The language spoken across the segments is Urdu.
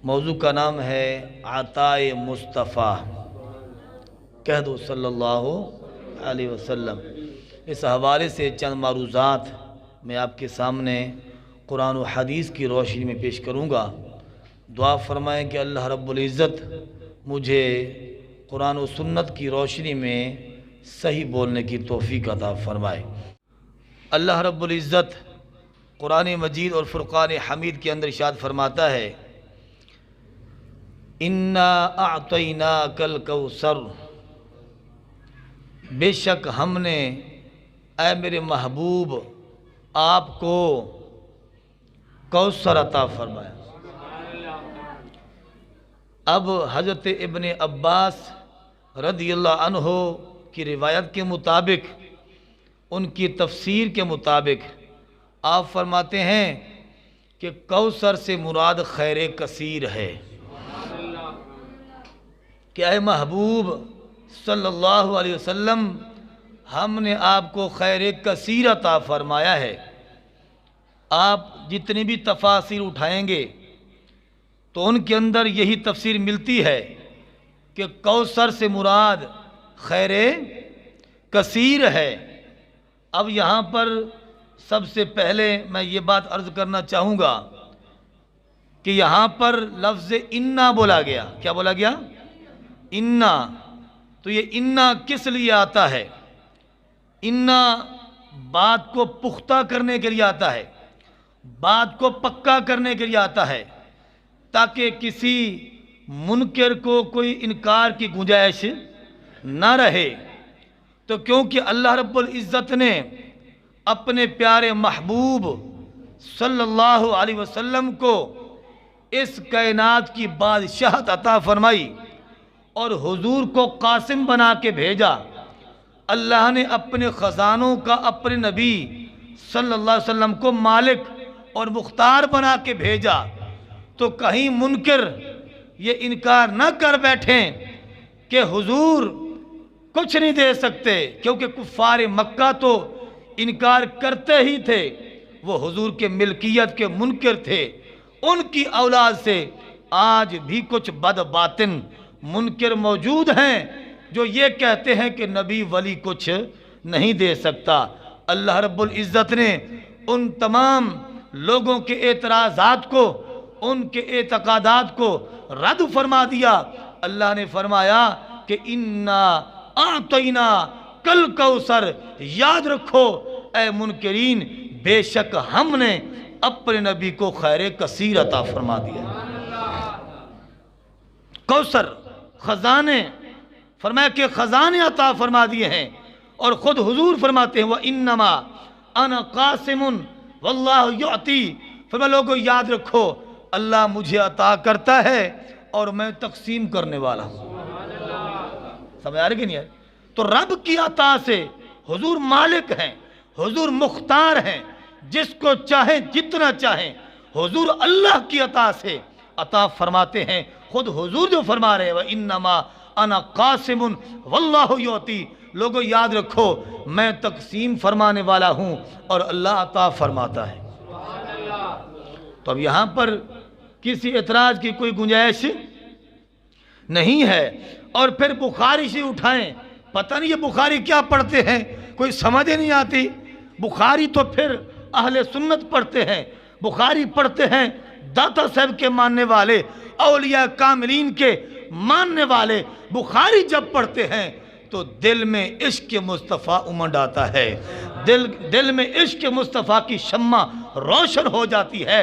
موضوع کا نام ہے عطائے مصطفیٰ، کہہ دو صلی اللہ علیہ وسلم۔ اس حوالے سے چند معروضات میں آپ کے سامنے قرآن و حدیث کی روشنی میں پیش کروں گا۔ دعا فرمائیں کہ اللہ رب العزت مجھے قرآن و سنت کی روشنی میں صحیح بولنے کی توفیق عطا فرمائے۔ اللہ رب العزت قرآن مجید اور فرقان حمید کے اندر ارشاد فرماتا ہے، اِنَّا أَعْطَيْنَاكَ الْكَوْثَرَ، بے شک ہم نے اے میرے محبوب آپ کو کوثر عطا فرمایا۔ اب حضرت ابن عباس رضی اللہ عنہ کی روایت کے مطابق، ان کی تفسیر کے مطابق آپ فرماتے ہیں کہ کوثر سے مراد خیر کثیر ہے، کہ اے محبوب صلی اللہ علیہ وسلم ہم نے آپ کو خیر کثیر عطا فرمایا ہے۔ آپ جتنی بھی تفاسیر اٹھائیں گے تو ان کے اندر یہی تفسیر ملتی ہے کہ کوثر سے مراد خیر کثیر ہے۔ اب یہاں پر سب سے پہلے میں یہ بات عرض کرنا چاہوں گا کہ یہاں پر لفظ انا بولا گیا۔ کیا بولا گیا؟ انا۔ تو یہ انا کس لیے آتا ہے؟ انا بات کو پختہ کرنے کے لیے آتا ہے، بات کو پکا کرنے کے لیے آتا ہے، تاکہ کسی منکر کو کوئی انکار کی گنجائش نہ رہے۔ تو کیونکہ اللہ رب العزت نے اپنے پیارے محبوب صلی اللہ علیہ وسلم کو اس کائنات کی بادشاہت عطا فرمائی اور حضور کو قاسم بنا کے بھیجا، اللہ نے اپنے خزانوں کا اپنے نبی صلی اللہ علیہ وسلم کو مالک اور مختار بنا کے بھیجا، تو کہیں منکر یہ انکار نہ کر بیٹھیں کہ حضور کچھ نہیں دے سکتے، کیونکہ کفار مکہ تو انکار کرتے ہی تھے، وہ حضور کے ملکیت کے منکر تھے۔ ان کی اولاد سے آج بھی کچھ بد باطن منکر موجود ہیں جو یہ کہتے ہیں کہ نبی ولی کچھ نہیں دے سکتا۔ اللہ رب العزت نے ان تمام لوگوں کے اعتراضات کو، ان کے اعتقادات کو رد فرما دیا۔ اللہ نے فرمایا کہ اِنَّا أَعْطَيْنَاكَ الْكَوْثَرَ، یاد رکھو اے منکرین، بے شک ہم نے اپنے نبی کو خیر کثیر عطا فرما دیا۔ کوثر خزانے، فرمایا کہ خزانے عطا فرما دیے ہیں، اور خود حضور فرماتے ہیں وَإِنَّمَا أَنَا قَاسِمٌ وَاللَّهُ يُعْطِي، فرمایا لوگوں یاد رکھو اللہ مجھے عطا کرتا ہے اور میں تقسیم کرنے والا ہوں۔ سمجھ آ رہی کہ نہیں ہے؟ تو رب کی عطا سے حضور مالک ہیں، حضور مختار ہیں، جس کو چاہیں جتنا چاہیں حضور اللہ کی عطا سے عطا فرماتے ہیں۔ خود حضور جو فرما رہے ہیں وَإِنَّمَا أَنَا قَاسِمٌ وَاللَّهُ يُعْطِي، لوگوں یاد رکھو میں تقسیم فرمانے والا ہوں اور اللہ عطا فرماتا ہے۔ تو اب یہاں پر کسی اعتراض کی کوئی گنجائش نہیں ہے۔ اور پھر بخاری سے اٹھائیں، پتہ نہیں یہ بخاری کیا پڑھتے ہیں، کوئی سمجھ نہیں آتی۔ بخاری تو پھر اہل سنت پڑھتے ہیں، بخاری پڑھتے ہیں داتا صاحب کے ماننے والے، اولیاء کاملین کے ماننے والے۔ بخاری جب پڑھتے ہیں تو دل میں عشق مصطفیٰ امنڈ آتا ہے، دل میں عشق مصطفیٰ کی شمع روشن ہو جاتی ہے،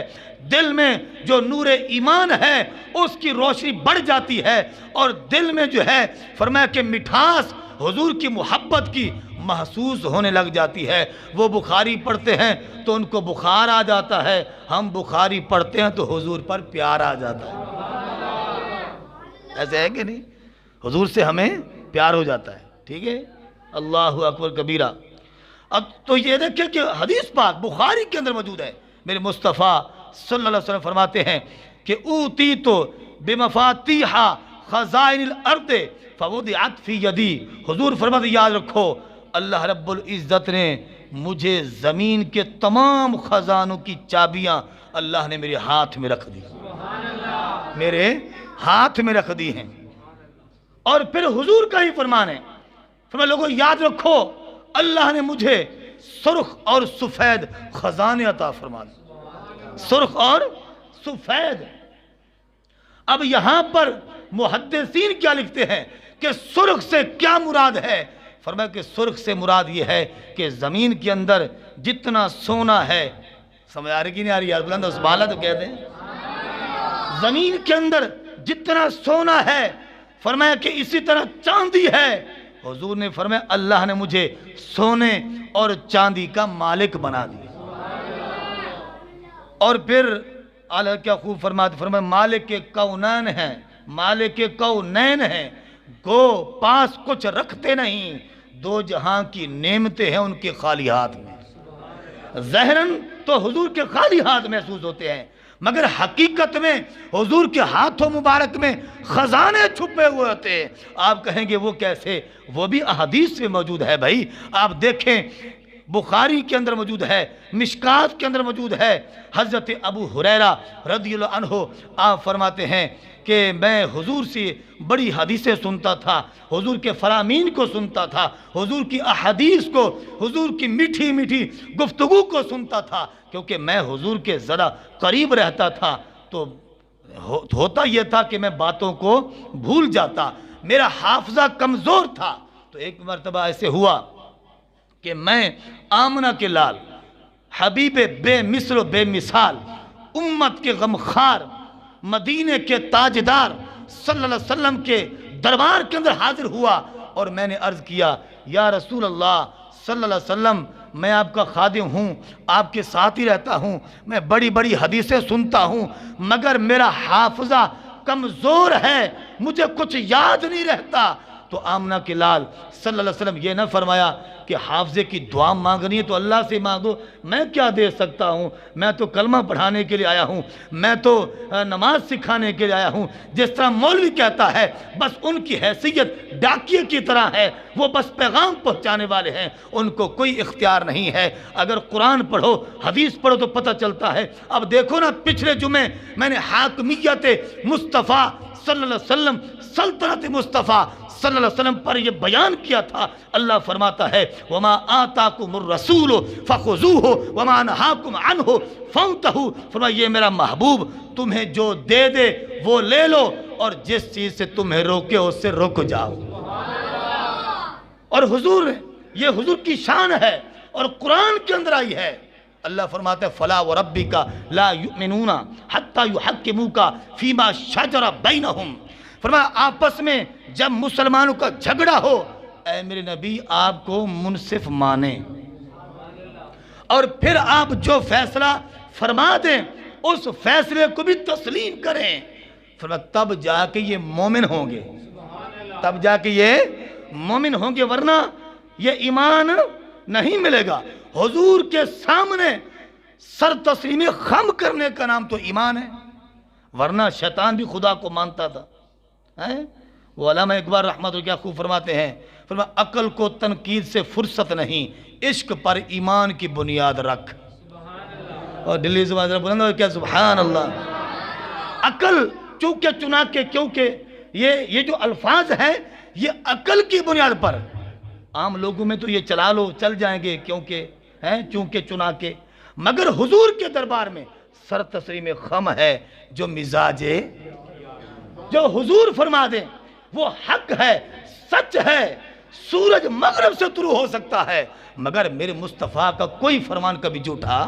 دل میں جو نور ایمان ہے اس کی روشنی بڑھ جاتی ہے، اور دل میں جو ہے فرمایا کہ مٹھاس حضور کی محبت کی محسوس ہونے لگ جاتی ہے۔ وہ بخاری پڑھتے ہیں تو ان کو بخار آ جاتا ہے، ہم بخاری پڑھتے ہیں تو حضور پر پیار آ جاتا ہے۔ ایسے ہے کہ نہیں؟ حضور سے ہمیں پیار ہو جاتا ہے، ٹھیک ہے؟ اللہ اکبر کبیرہ۔ اب تو یہ دیکھیں کہ حدیث پاک بخاری کے اندر موجود ہے، میرے مصطفیٰ صلی اللہ علیہ وسلم فرماتے ہیں کہ اوتیتو بمفاتیح خزائن الارض فوضعت فی یدی، حضور فرماتے یاد رکھو اللہ رب العزت نے مجھے زمین کے تمام خزانوں کی چابیاں اللہ نے میرے ہاتھ میں رکھ دی۔ میرے ہاتھ میں رکھ دی ہیں۔ اور پھر حضور کا ہی فرمان ہے، فرمایا لوگوں یاد رکھو اللہ نے مجھے سرخ اور سفید خزانے عطا فرما دیے، سرخ اور سفید۔ اب یہاں پر محدثین کیا لکھتے ہیں کہ سرخ سے کیا مراد ہے؟ فرمایا کہ سرخ سے مراد یہ ہے کہ زمین کے اندر جتنا سونا ہے، سمجھ آ رہی کہ نہیں آ رہی یار؟ بلند سبحان اللہ تو کہتے ہیں، زمین کے اندر جتنا سونا ہے، فرمایا کہ اسی طرح چاندی ہے۔ حضور نے فرمایا اللہ نے مجھے سونے اور چاندی کا مالک بنا دیا۔ اور پھر اللہ کیا خوب فرماتے، فرمایا مالک کونین ہیں، مالک کونین ہیں، گو پاس کچھ رکھتے نہیں، دو جہاں کی نعمتیں ہیں ان کے خالی ہاتھ میں۔ ظاہراً تو حضور کے خالی ہاتھ محسوس ہوتے ہیں، مگر حقیقت میں حضور کے ہاتھوں مبارک میں خزانے چھپے ہوئے ہوتے ہیں۔ آپ کہیں گے وہ کیسے؟ وہ بھی احادیث میں موجود ہے بھائی، آپ دیکھیں بخاری کے اندر موجود ہے، مشکات کے اندر موجود ہے۔ حضرت ابو ہریرہ رضی اللہ عنہ آپ فرماتے ہیں کہ میں حضور سے بڑی حدیثیں سنتا تھا، حضور کے فرامین کو سنتا تھا، حضور کی احادیث کو، حضور کی میٹھی میٹھی گفتگو کو سنتا تھا، کیونکہ میں حضور کے ذرا قریب رہتا تھا تو ہوتا یہ تھا کہ میں باتوں کو بھول جاتا، میرا حافظہ کمزور تھا۔ تو ایک مرتبہ ایسے ہوا کہ میں آمنہ کے لال، حبیب بے مثل و بے مثال، امت کے غمخوار، مدینے کے تاجدار صلی اللہ علیہ وسلم کے دربار کے اندر حاضر ہوا، اور میں نے عرض کیا یا رسول اللہ صلی اللہ علیہ وسلم، میں آپ کا خادم ہوں، آپ کے ساتھ ہی رہتا ہوں، میں بڑی بڑی حدیثیں سنتا ہوں، مگر میرا حافظہ کمزور ہے، مجھے کچھ یاد نہیں رہتا۔ تو آمنہ کے لال صلی اللہ علیہ وسلم یہ نہ فرمایا کہ حافظے کی دعا مانگنی ہے تو اللہ سے مانگو، میں کیا دے سکتا ہوں، میں تو کلمہ پڑھانے کے لیے آیا ہوں، میں تو نماز سکھانے کے لیے آیا ہوں۔ جس طرح مولوی کہتا ہے بس ان کی حیثیت ڈاکیے کی طرح ہے، وہ بس پیغام پہنچانے والے ہیں، ان کو کوئی اختیار نہیں ہے۔ اگر قرآن پڑھو، حدیث پڑھو تو پتہ چلتا ہے۔ اب دیکھو نا، پچھلے جمعے میں نے حاکمیت مصطفیٰ صلی اللہ علیہ وسلم، سلطنت مصطفیٰ صلی اللہ علیہ وسلم پر یہ بیان کیا تھا۔ اللہ فرماتا ہے وَمَا آتَاكُمُ الرَّسُولُ فَخُذُوهُ وَمَا نَهَاكُمْ عَنْهُ فَانْتَهُوا۔ فرمایا یہ میرا محبوب تمہیں جو دے دے وہ لے لو، اور جس چیز سے تمہیں روکے اس سے رک جاؤ۔ اور حضور، یہ حضور کی شان ہے اور قرآن کے اندر آئی ہے۔ اللہ فرماتا ہے فَلَا وَرَبِّكَ لَا يُؤْمِنُونَ حَتَّى يُحَكِّمُوكَ فِي مَا شَجَرَ بَيْنَهُمْ۔ فرمایا آپس میں جب مسلمانوں کا جھگڑا ہو، اے میرے نبی آپ کو منصف مانیں، اور پھر آپ جو فیصلہ فرما دیں اس فیصلے کو بھی تسلیم کریں، فرمایا تب جا کے یہ مومن ہوں گے، تب جا کے یہ مومن ہوں گے، ورنہ یہ ایمان نہیں ملے گا۔ حضور کے سامنے سر تسلیم خم کرنے کا نام تو ایمان ہے، ورنہ شیطان بھی خدا کو مانتا تھا۔ وہ علامہ اقبال رحمت اللہ کیا خوب فرماتے ہیں، فرمایا عقل کو تنقید سے فرصت نہیں، عشق پر ایمان کی بنیاد رکھ۔ اور دلی زبان ذرا بلند ہو کیا سبحان اللہ۔ عقل چونکہ چنا کے، کیونکہ یہ جو الفاظ ہیں یہ عقل کی بنیاد پر، عام لوگوں میں تو یہ چلا لو چل جائیں گے کیونکہ چونکہ چنا کے، مگر حضور کے دربار میں سر تسلیم خم ہے، جو مزاج جو حضور فرما دیں وہ حق ہے، سچ ہے۔ سورج مغرب سے طلوع ہو سکتا ہے مگر میرے مصطفیٰ کا کوئی فرمان کبھی جھوٹا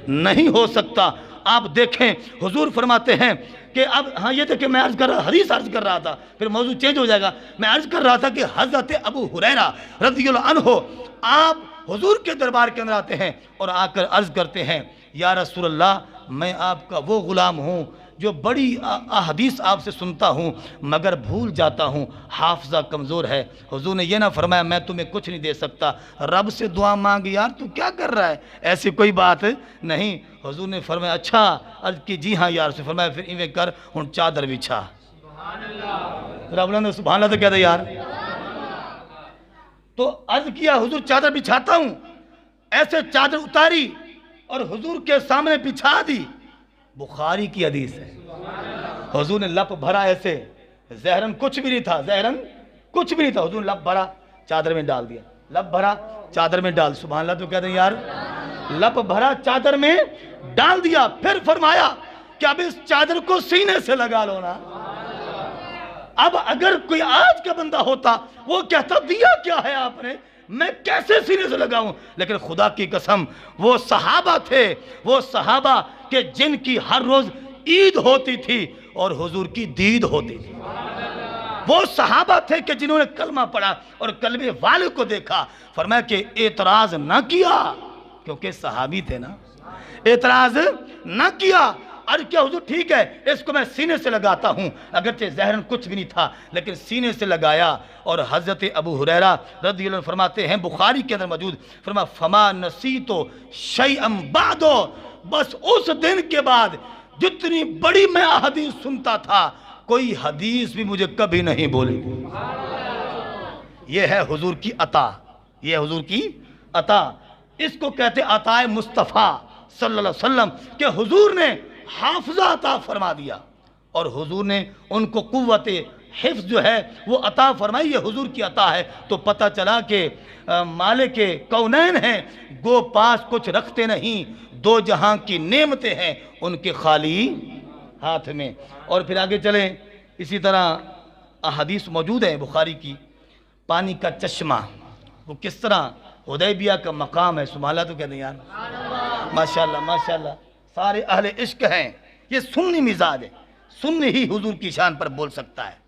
نہیں ہو سکتا۔ آپ دیکھیں حضور فرماتے ہیں کہ اب یہ دیکھیں، میں حدیث عرض کر رہا تھا، پھر موضوع چینج ہو جائے گا۔ میں عرض کر رہا تھا کہ حضرت ابو ہریرہ رضی اللہ عنہ آپ حضور کے دربار کے اندر آتے ہیں اور آ کر عرض کرتے ہیں یا رسول اللہ، میں آپ کا وہ غلام ہوں جو بڑی احادیث آپ سے سنتا ہوں مگر بھول جاتا ہوں، حافظہ کمزور ہے۔ حضور نے یہ نہ فرمایا میں تمہیں کچھ نہیں دے سکتا، رب سے دعا مانگ، یار تو کیا کر رہا ہے، ایسی کوئی بات نہیں۔ حضور نے فرمایا اچھا، عرض کی جی ہاں یار سے، فرمایا پھر ایویں کر، ہن چادر بچھا۔ رب نے سبحان اللہ تو کہتا یار، تو عرض کیا حضور چادر بچھاتا ہوں، ایسے چادر اتاری اور حضور کے سامنے بچھا دی۔ بخاری کی حدیث ہے، حضور نے لپ بھرا ایسے، زہرن کچھ بھی نہیں تھا، زہرن کچھ بھی نہیں تھا، حضور نے لپ بھرا چادر میں ڈال دیا، لپ بھرا چادر میں ڈال، سبحان اللہ تو کہتے ہیں یار، لپ بھرا چادر میں ڈال دیا، پھر فرمایا کہ اب اس چادر کو سینے سے لگا لو نا۔ اب اگر کوئی آج کا بندہ ہوتا وہ کہتا دیا کیا ہے آپ نے، میں کیسے سینے سے لگاؤں، لیکن خدا کی قسم وہ صحابہ تھے، وہ صحابہ کہ جن کی ہر روز عید ہوتی تھی اور حضور کی دید ہوتی تھی، وہ صحابہ تھے کہ جنہوں نے کلمہ پڑھا اور کلمے والے کو دیکھا، فرمایا کہ اعتراض نہ کیا، کیونکہ صحابی تھے نا، اعتراض نہ کیا، اور کیا حضور ٹھیک ہے اس کو میں سینے سے لگاتا ہوں، اگرچہ ظاہراً کچھ بھی نہیں تھا لیکن سینے سے لگایا۔ اور حضرت ابو ہریرہ رضی اللہ عنہ فرماتے ہیں، بخاری کے اندر موجود، فرمایا فما نسیتو شیئا بعدو، بس اس دن کے بعد جتنی بڑی میں احادیث سنتا تھا کوئی حدیث بھی مجھے کبھی نہیں بولی۔ یہ ہے حضور کی عطا، یہ ہے حضور کی عطا، اس کو کہتے عطا مصطفیٰ صلی اللہ علیہ وسلم، کہ حضور نے حافظہ عطا فرما دیا اور حضور نے ان کو قوت حفظ جو ہے وہ عطا فرمائی، یہ حضور کی عطا ہے۔ تو پتہ چلا کہ مالک کونین ہیں، گو پاس کچھ رکھتے نہیں، دو جہاں کی نعمتیں ہیں ان کے خالی ہاتھ میں۔ اور پھر آگے چلیں، اسی طرح احادیث موجود ہیں بخاری کی، پانی کا چشمہ وہ کس طرح حدیبیہ کا مقام ہے، سبحان اللہ تو کہتے ہیں یار، ماشاءاللہ ماشاءاللہ، سارے اہل عشق ہیں، یہ سنی مزاج ہے، سنی ہی حضور کی شان پر بول سکتا ہے،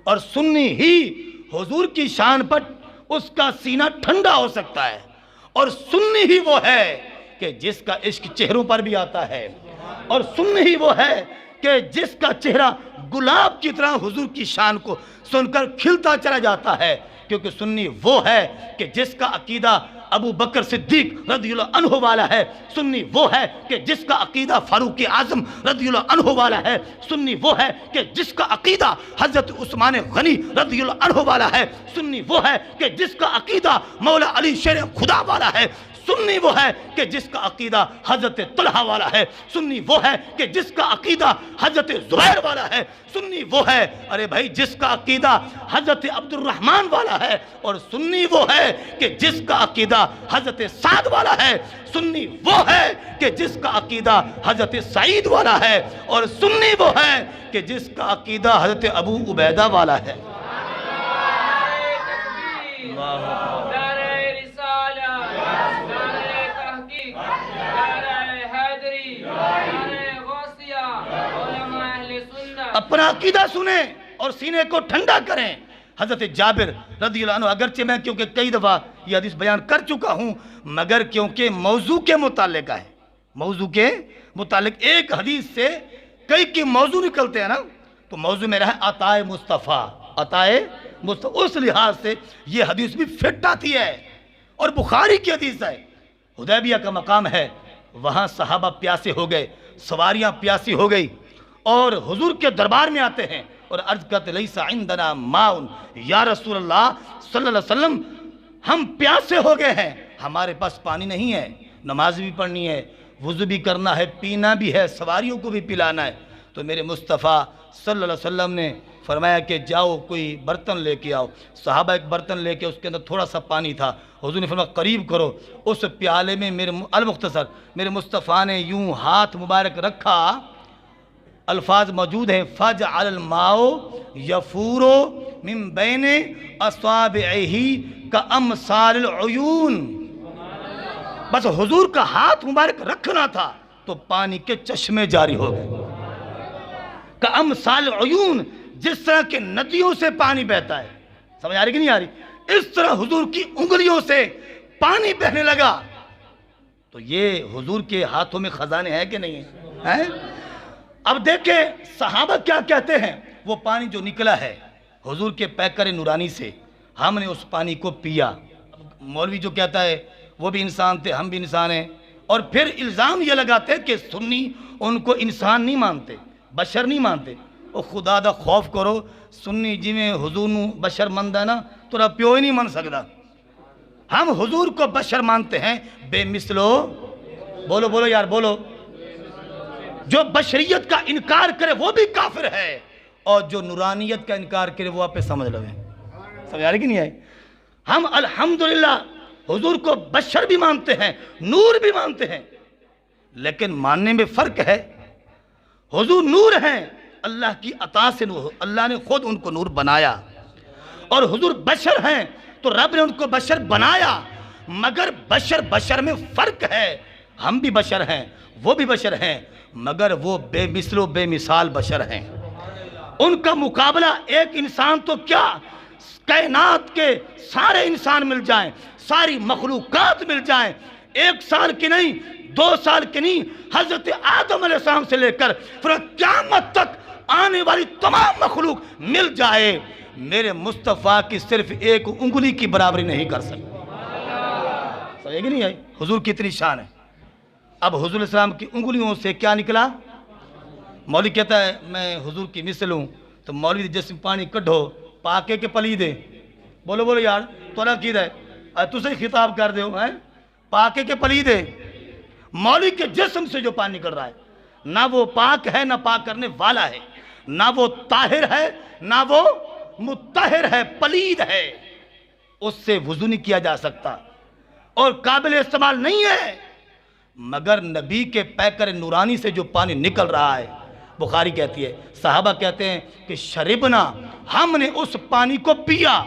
اور سنی ہی حضور کی شان پر اس کا سینہ ٹھنڈا ہو سکتا ہے، اور سنی ہی وہ ہے کہ جس کا عشق چہروں پر بھی آتا ہے، اور سنی ہی وہ ہے کہ جس کا چہرہ گلاب کی طرح حضور کی شان کو سن کر کھلتا چلا جاتا ہے، کیونکہ سنی وہ ہے کہ جس کا عقیدہ ابو بکر صدیق رضی اللہ عنہ والا ہے، سنی وہ ہے کہ جس کا عقیدہ فاروق اعظم رضی اللہ عنہ والا ہے، سنی وہ ہے کہ جس کا عقیدہ حضرت عثمان غنی رضی اللہ عنہ والا ہے، سنی وہ ہے کہ جس کا عقیدہ مولا علی شیر خدا والا ہے، سنی وہ ہے کہ جس کا عقیدہ حضرت طلحہ والا ہے، سنی وہ ہے کہ جس کا عقیدہ حضرت زبیر والا ہے، سنی وہ ہے ارے بھائی جس کا عقیدہ حضرت عبد الرحمن والا ہے، اور سنی وہ ہے کہ جس کا عقیدہ حضرت سعد والا ہے، سنی وہ ہے کہ جس کا عقیدہ حضرت سعید والا ہے، اور سنی وہ ہے کہ جس کا عقیدہ حضرت ابو عبیدہ والا ہے۔ اپنا عقیدہ سنیں اور سینے کو ٹھنڈا کریں۔ حضرت جابر رضی اللہ عنہ، اگرچہ میں کیونکہ کئی دفعہ یہ حدیث بیان کر چکا ہوں مگر کیونکہ موضوع کے متعلق ہے، موضوع کے متعلق ایک حدیث سے کئی کی موضوع نکلتے ہیں نا، تو موضوع میں رہا عطا مصطفیٰ، عطا مصطفیٰ، اس لحاظ سے یہ حدیث بھی فٹ آتی ہے، اور بخاری کی حدیث ہے، حدیبیہ کا مقام ہے، وہاں صحابہ پیاسے ہو گئے، سواریاں پیاسی ہو گئی، اور حضور کے دربار میں آتے ہیں اور عرض کرتے لیس عندنا ماء، یا رسول اللہ صلی اللہ علیہ وسلم ہم پیاسے ہو گئے ہیں، ہمارے پاس پانی نہیں ہے، نماز بھی پڑھنی ہے، وضو بھی کرنا ہے، پینا بھی ہے، سواریوں کو بھی پلانا ہے۔ تو میرے مصطفیٰ صلی اللہ علیہ وسلم نے فرمایا کہ جاؤ کوئی برتن لے کے آؤ، صحابہ ایک برتن لے کے، اس کے اندر تھوڑا سا پانی تھا، حضور نے فرمایا قریب کرو، اس پیالے میں المختصر میرے مصطفیٰ نے یوں ہاتھ مبارک رکھا، الفاظ موجود ہیں فَجْعَلَ الْمَاءُ يَفُورُ مِن بَيْنِ أَصَابِعِهِ كَأَمْثَالِ الْعُيُونِ، بس حضور کا ہاتھ مبارک رکھنا تھا تو پانی کے چشمے جاری ہو گئے، كَأَمْثَالِ الْعُيُونِ، جس طرح کہ ندیوں سے پانی بہتا ہے، سمجھ آ رہی کہ نہیں آ رہی، اس طرح حضور کی انگلیوں سے پانی بہنے لگا۔ تو یہ حضور کے ہاتھوں میں خزانے ہیں کہ نہیں ہیں؟ اب دیکھیں صحابہ کیا کہتے ہیں، وہ پانی جو نکلا ہے حضور کے پیکر نورانی سے، ہم نے اس پانی کو پیا۔ مولوی جو کہتا ہے وہ بھی انسان تھے، ہم بھی انسان ہیں، اور پھر الزام یہ لگاتے کہ سنی ان کو انسان نہیں مانتے، بشر نہیں مانتے۔ او خدا دا خوف کرو، سنی جی میں حضور نو بشر مند ہے نا تو رہا پیو ہی نہیں مان سکتا، ہم حضور کو بشر مانتے ہیں، بے مثلو، بولو بولو یار بولو، جو بشریت کا انکار کرے وہ بھی کافر ہے، اور جو نورانیت کا انکار کرے وہ آپ پہ سمجھ لو ہیں۔ سمجھ آ رہی کہ نہیں آئی؟ ہم الحمدللہ حضور کو بشر بھی مانتے ہیں، نور بھی مانتے ہیں، لیکن ماننے میں فرق ہے۔ حضور نور ہیں، اللہ کی عطا سے نور، اللہ نے خود ان کو نور بنایا، اور حضور بشر ہیں تو رب نے ان کو بشر بنایا، مگر بشر میں فرق ہے۔ ہم بھی بشر ہیں، وہ بھی بشر ہیں، مگر وہ بے مثل و بے مثال بشر ہیں۔ ان کا مقابلہ ایک انسان تو کیا، کائنات کے سارے انسان مل جائیں، ساری مخلوقات مل جائیں، 1 سال کی نہیں، 2 سال کی نہیں، حضرت آدم علیہ السلام سے لے کر پھر قیامت تک آنے والی تمام مخلوق مل جائے، میرے مصطفیٰ کی صرف ایک انگلی کی برابری نہیں کر سکتے۔ سمجھے کہ نہیں آئی؟ حضور کی اتنی شان ہے۔ اب حضور علیہ السلام کی انگلیوں سے کیا نکلا؟ مولوی کہتا ہے میں حضور کی مثل ہوں، تو مولوی جسم پانی کڈھو پاکے کے پلی دے، بولو بولو یار تو نہ کی رہے تو سے خطاب کر دے ہو، پاکے کے پلی دے۔ مولوی کے جسم سے جو پانی نکل رہا ہے، نہ وہ پاک ہے نہ پاک کرنے والا ہے، نہ وہ طاہر ہے نہ وہ مطہر ہے، پلید ہے، اس سے وضو نہیں کیا جا سکتا اور قابل استعمال نہیں ہے، مگر نبی کے پیکر نورانی سے جو پانی نکل رہا ہے، بخاری کہتی ہے، صحابہ کہتے ہیں کہ شربنا، ہم نے اس پانی کو پیا،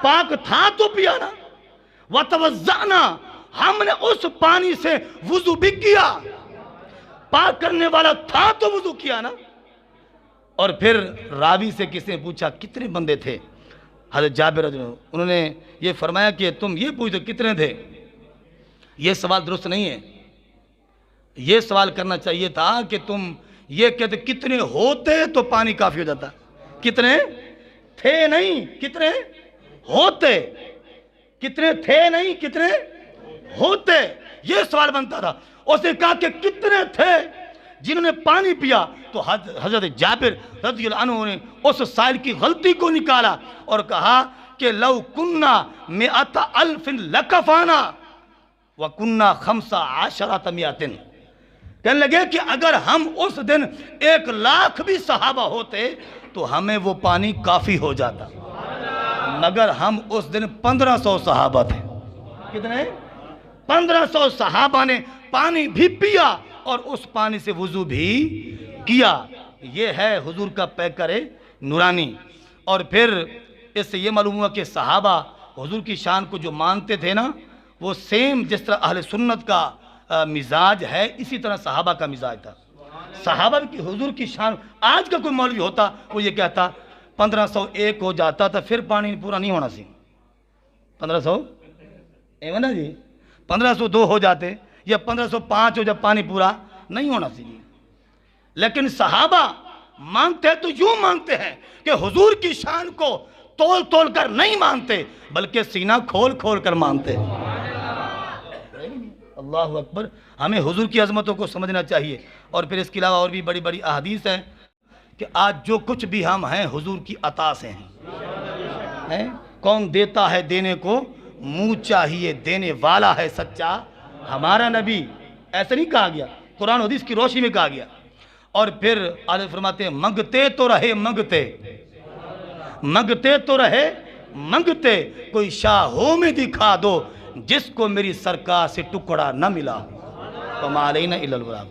پاک تھا تو پیا نا، وتوضعنا، ہم نے اس پانی سے وضو بھی کیا، پاک کرنے والا تھا تو وضو کیا نا۔ اور پھر راوی سے کس نے پوچھا کتنے بندے تھے؟ حضرت جابر رضی اللہ عنہ، انہوں نے یہ فرمایا کہ تم یہ پوچھتے کتنے تھے، یہ سوال درست نہیں ہے۔ یہ سوال کرنا چاہیے تھا کہ تم یہ کہتے کتنے ہوتے تو پانی کافی ہو جاتا، کتنے تھے نہیں کتنے ہوتے، کتنے تھے نہیں کتنے ہوتے، یہ سوال بنتا تھا۔ اس نے کہا کہ کتنے تھے جنہوں نے پانی پیا، تو حضرت جابر رضی اللہ عنہ نے اس سائل کی غلطی کو نکالا اور کہا کہ لو کننا 100,000 لکفانا وکننا 15 مئات، کہنے لگے کہ اگر ہم اس دن 1,00,000 بھی صحابہ ہوتے تو ہمیں وہ پانی کافی ہو جاتا، مگر ہم اس دن 1500 صحابہ تھے۔ کتنے؟ 1500 صحابہ نے پانی بھی پیا اور اس پانی سے وضو بھی کیا۔ یہ ہے حضور کا پیکر نورانی۔ اور پھر اس سے یہ معلوم ہوا کہ صحابہ حضور کی شان کو جو مانتے تھے نا، وہ سیم جس طرح اہل سنت کا مزاج ہے، اسی طرح صحابہ کا مزاج تھا۔ صحابہ کی حضور کی شان، آج کا کوئی مولوی ہوتا وہ یہ کہتا 1501 ہو جاتا تھا پھر پانی پورا نہیں ہونا سی، 1500 ایوہ نا جی، 1502 ہو جاتے یا 1505 ہو جب پانی پورا نہیں ہونا سی۔ لیکن صحابہ مانگتے تو یوں مانگتے ہیں کہ حضور کی شان کو تول تول کر نہیں مانتے بلکہ سینہ کھول کھول کر مانتے۔ اللہ اکبر۔ ہمیں حضور کی عظمتوں کو سمجھنا چاہیے۔ اور پھر اس کے علاوہ اور بھی بڑی بڑی احادیث ہیں کہ آج جو کچھ بھی ہم ہیں حضور کی عطا سے ہیں۔ کون دیتا ہے دینے کو منہ چاہیے، دینے والا ہے سچا ہمارا نبی، ایسا نہیں کہا گیا، قرآن حدیث کی روشنی میں کہا گیا۔ اور پھر آج فرماتے ہیں منگتے تو رہے منگتے، منگتے تو رہے منگتے، کوئی شاہوں میں دکھا دو جس کو میری سرکار سے ٹکڑا نہ ملا، وما علینا الا البلاغ۔